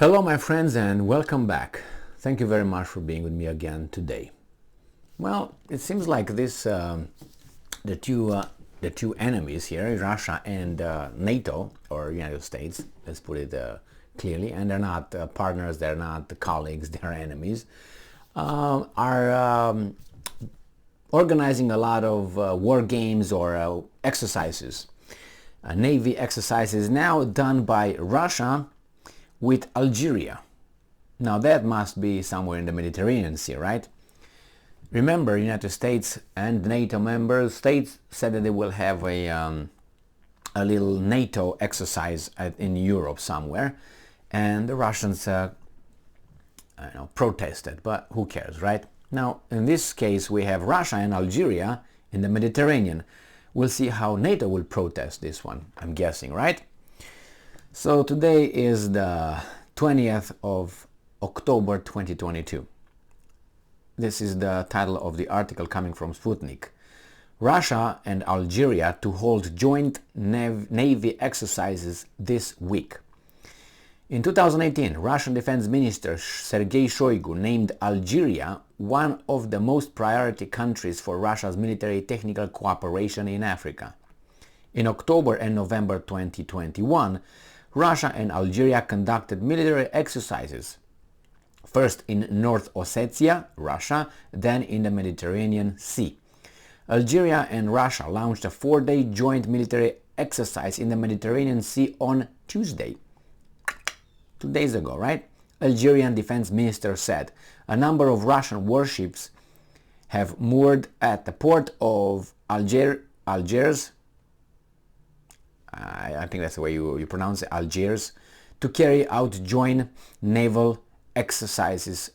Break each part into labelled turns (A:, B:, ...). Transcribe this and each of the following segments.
A: Hello my friends and welcome back. Thank you very much for being with me again today. Well, it seems like the two enemies here, Russia and NATO or United States, let's put it clearly, and they're not partners, they're not colleagues, they're enemies, are organizing a lot of war games or exercises. Navy exercises now done by Russia with Algeria. Now that must be somewhere in the Mediterranean Sea, right? Remember, United States and NATO member states said that they will have a little NATO exercise in Europe somewhere, and the Russians protested, but who cares, right? Now, in this case, we have Russia and Algeria in the Mediterranean. We'll see how NATO will protest this one, I'm guessing, right? So today is the 20th of October 2022. This is the title of the article coming from Sputnik. Russia and Algeria to hold joint Navy exercises this week. In 2018, Russian Defense Minister Sergei Shoigu named Algeria one of the most priority countries for Russia's military technical cooperation in Africa. In October and November 2021, Russia and Algeria conducted military exercises, first in North Ossetia, Russia, then in the Mediterranean Sea. Algeria and Russia launched a 4-day joint military exercise in the Mediterranean Sea on Tuesday. 2 days ago, right? Algerian defense minister said a number of Russian warships have moored at the port of Algiers. I think that's the way you pronounce it, Algiers, to carry out joint naval exercises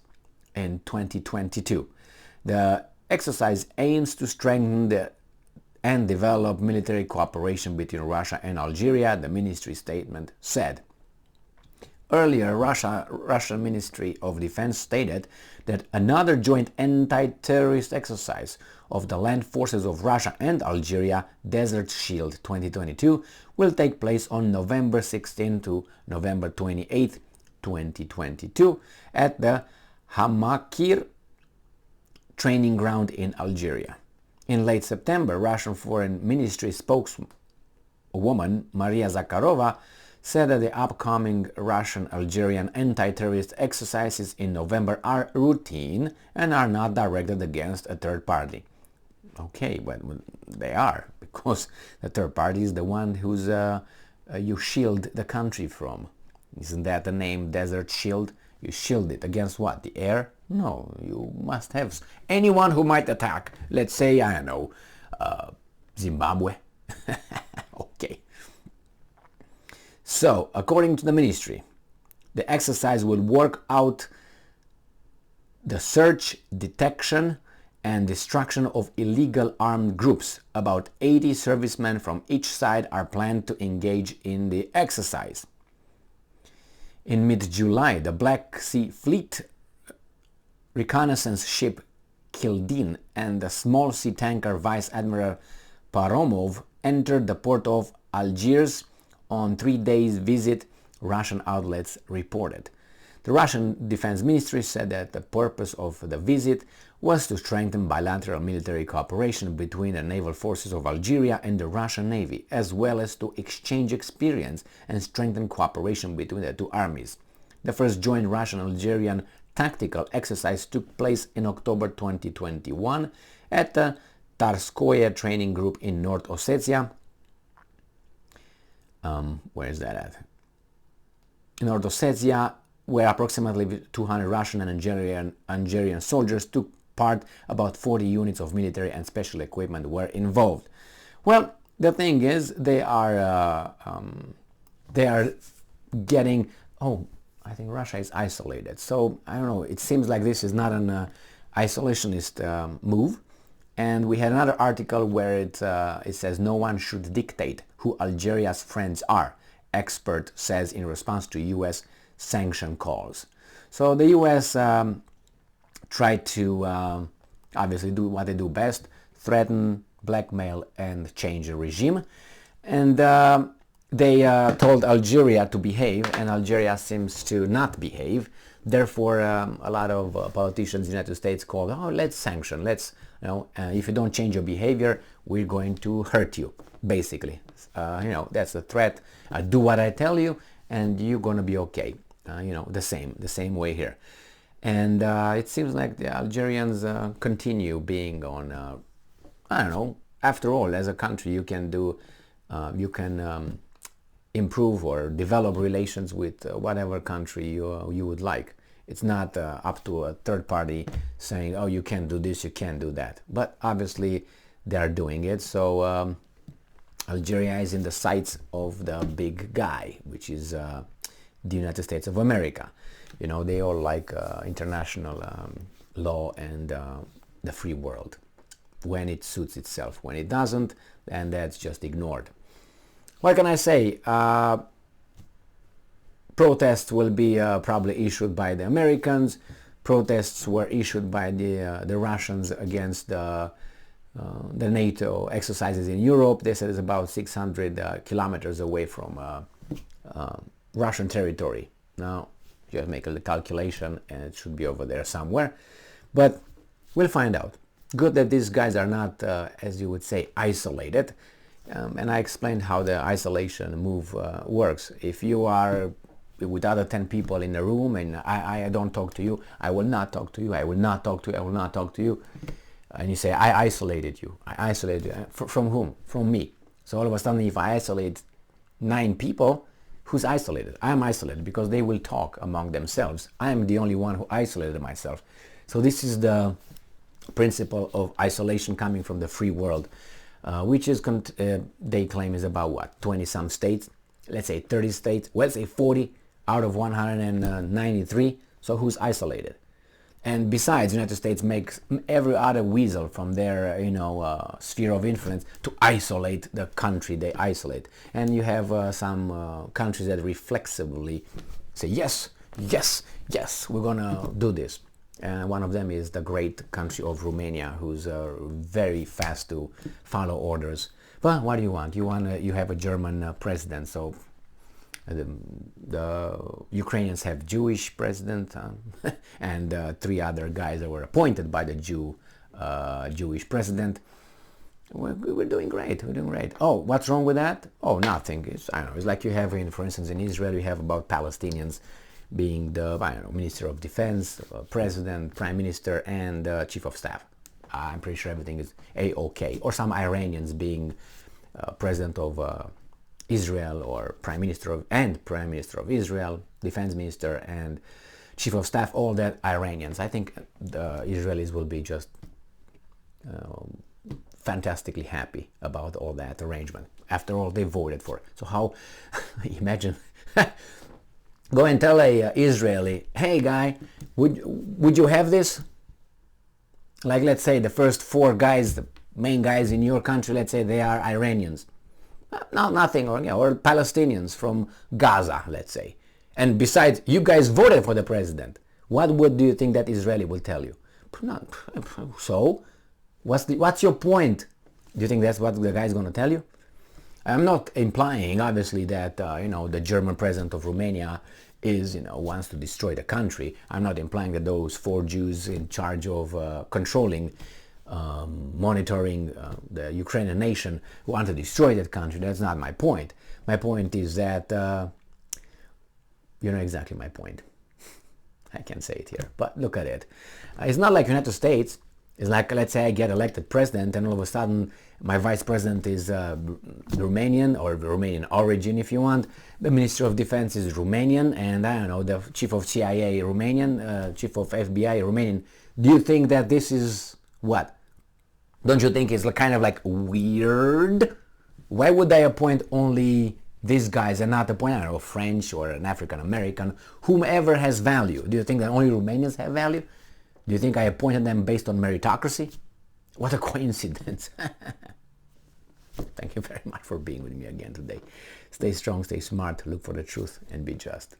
A: in 2022. The exercise aims to strengthen and develop military cooperation between Russia and Algeria, the ministry statement said. Earlier, Russian Ministry of Defense stated that another joint anti-terrorist exercise of the land forces of Russia and Algeria, Desert Shield 2022, will take place on November 16 to November 28, 2022 at the Hamakir training ground in Algeria. In late September, Russian Foreign Ministry spokeswoman Maria Zakharova said that the upcoming Russian-Algerian anti-terrorist exercises in November are routine and are not directed against a third party. Okay, but they are, because the third party is the one who's you shield the country from. Isn't that the name, Desert Shield? You shield it against what? The air? No, you must have anyone who might attack. Let's say, I don't know, Zimbabwe. Okay. So, according to the ministry, the exercise will work out the search, detection, and destruction of illegal armed groups. About 80 servicemen from each side are planned to engage in the exercise. In mid-July, the Black Sea Fleet reconnaissance ship Kildin and the small sea tanker Vice Admiral Paromov entered the port of Algiers on 3 days visit, Russian outlets reported. The Russian Defense Ministry said that the purpose of the visit was to strengthen bilateral military cooperation between the naval forces of Algeria and the Russian Navy, as well as to exchange experience and strengthen cooperation between the two armies. The first joint Russian-Algerian tactical exercise took place in October 2021 at the Tarskoye training group in North Ossetia. Where is that at? In North Ossetia, where approximately 200 Russian and Algerian soldiers took part. About 40 units of military and special equipment were involved. Well, the thing is, they are getting. Oh, I think Russia is isolated. So I don't know. It seems like this is not an isolationist move. And we had another article where it says no one should dictate who Algeria's friends are, expert says in response to U.S. sanction calls. So the U.S. tried to obviously do what they do best, threaten, blackmail, and change the regime. And they told Algeria to behave, and Algeria seems to not behave. Therefore, a lot of politicians in the United States called, oh, let's sanction, let's, if you don't change your behavior, we're going to hurt you, basically. That's the threat. Do what I tell you, and you're going to be okay. The same way here. And it seems like the Algerians continue being on, I don't know, after all, as a country, you can do, you can improve or develop relations with whatever country you would like. It's not up to a third party saying, oh, you can't do this, you can't do that. But obviously they are doing it. So Algeria is in the sights of the big guy, which is the United States of America. They all like international law and the free world when it suits itself. When it doesn't, then that's just ignored. What can I say? Protests will be probably issued by the Americans. Protests were issued by the Russians against the NATO exercises in Europe. They said it's about 600 kilometers away from Russian territory. Now, just make a calculation and it should be over there somewhere. But we'll find out. Good that these guys are not, as you would say, isolated. And I explained how the isolation move works. If you are with other 10 people in a room and I don't talk to you, I will not talk to you, I will not talk to you, I will not talk to you. And you say, I isolated you. I isolated you. From whom? From me. So all of a sudden, if I isolate 9 people, who's isolated? I am isolated because they will talk among themselves. I am the only one who isolated myself. So this is the principle of isolation coming from the free world, which is, they claim, is about what, 20-some states, let's say 30 states, let's say 40 out of 193. So who's isolated? And besides, the United States makes every other weasel from their, sphere of influence to isolate the country they isolate. And you have some countries that reflexively say, yes, yes, yes, we're gonna do this. And one of them is the great country of Romania, who's very fast to follow orders. But what do you want? You have a German president, so the Ukrainians have Jewish president and 3 other guys that were appointed by the Jewish president. We're doing great. We're doing great. Oh, what's wrong with that? Oh, nothing. I don't know. It's like you have for instance, in Israel, you have about Palestinians being the, Minister of Defense, President, Prime Minister, and Chief of Staff. I'm pretty sure everything is A-OK. Or some Iranians being President of Israel, or Prime Minister of Israel, Defense Minister, and Chief of Staff, all that Iranians. I think the Israelis will be just fantastically happy about all that arrangement. After all, they voted for it. So how, imagine... Go and tell a Israeli, hey guy, would you have this? Like, let's say the first 4 guys, the main guys in your country, let's say they are Iranians. No, nothing, or Palestinians from Gaza, let's say. And besides, you guys voted for the president. What do you think that Israeli will tell you? So, what's your point? Do you think that's what the guy's going to tell you? I'm not implying, obviously, that the German president of Romania wants to destroy the country. I'm not implying that those 4 Jews in charge of controlling, monitoring the Ukrainian nation want to destroy that country. That's not my point. My point is that you know exactly my point. I can't say it here, but look at it. It's not like United States. It's like, let's say I get elected president and all of a sudden my vice president is Romanian, or Romanian origin if you want. The Minister of Defense is Romanian, and I don't know, the Chief of CIA Romanian, Chief of FBI Romanian. Do you think that this is what? Don't you think it's kind of like weird? Why would I appoint only these guys and not appoint, I don't know, French or an African American, whomever has value? Do you think that only Romanians have value? Do you think I appointed them based on meritocracy? What a coincidence. Thank you very much for being with me again today. Stay strong, stay smart, look for the truth, and be just.